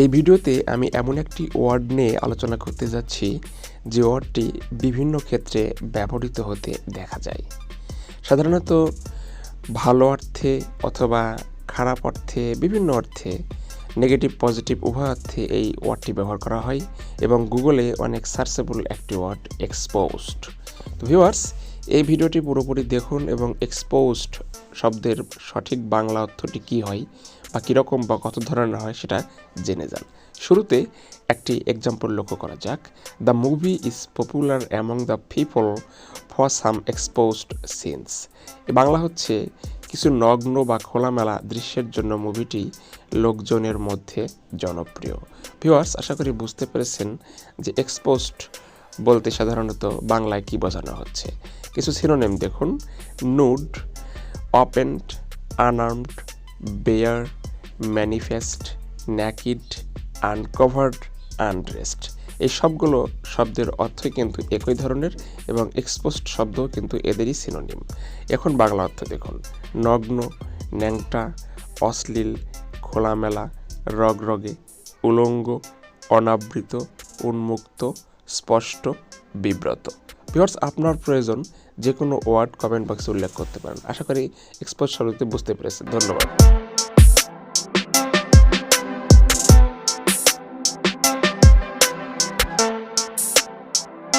এই ভিডিওতে আমি এমন একটি ওয়ার্ড নিয়ে আলোচনা করতে যাচ্ছি যে ওয়ার্ডটি বিভিন্ন ক্ষেত্রে ব্যবহৃত হতে দেখা যায়। সাধারণত ভালো অর্থে অথবা খারাপ অর্থে, বিভিন্ন অর্থে, নেগেটিভ পজিটিভ উভয় অর্থে এই ওয়ার্ডটি ব্যবহার করা হয় এবং গুগলে অনেক সার্চেবল একটি ওয়ার্ড এক্সপোজড। তো ভিউয়ার্স, এই ভিডিওটি পুরোপুরি দেখুন এবং এক্সপোজড শব্দের সঠিক বাংলা অর্থটি কী হয় বা কীরকম বা কত ধরনের হয় সেটা জেনে যান। শুরুতে একটি এক্সাম্পল লক্ষ্য করা যাক। The movie is popular among the people for some exposed sins. Bangla হচ্ছে কিছু নগ্ন বা খোলামেলা দৃশ্যের জন্য মুভিটি লোকজনের মধ্যে জনপ্রিয়। ভিউয়ার্স, আশা করি বুঝতে পেরেছেন যে এক্সপোজড বলতে সাধারণত বাংলায় কী বোঝানো হচ্ছে। কিছু সিনোনিম দেখুন: nude, opened, unarmed, bare, manifest, naked, uncovered, undressed. এই সবগুলো শব্দের অর্থই কিন্তু একই ধরনের এবং এক্সপোজড শব্দও কিন্তু এদেরই সিনোনিম। এখন বাংলা অর্থ দেখুন: নগ্ন, ন্যাংটা, অশ্লীল, খোলামেলা, রগরগে, উলঙ্গ, অনাবৃত, উন্মুক্ত, স্পষ্ট, বিব্রত। ভিউয়ার্স, আপনার প্রয়োজন যে কোনো ওয়ার্ড কমেন্ট বক্সে উল্লেখ করতে পারেন। আশা করি এক্সপোজ শব্দটি বুঝতে পেরেছেন। ধন্যবাদ।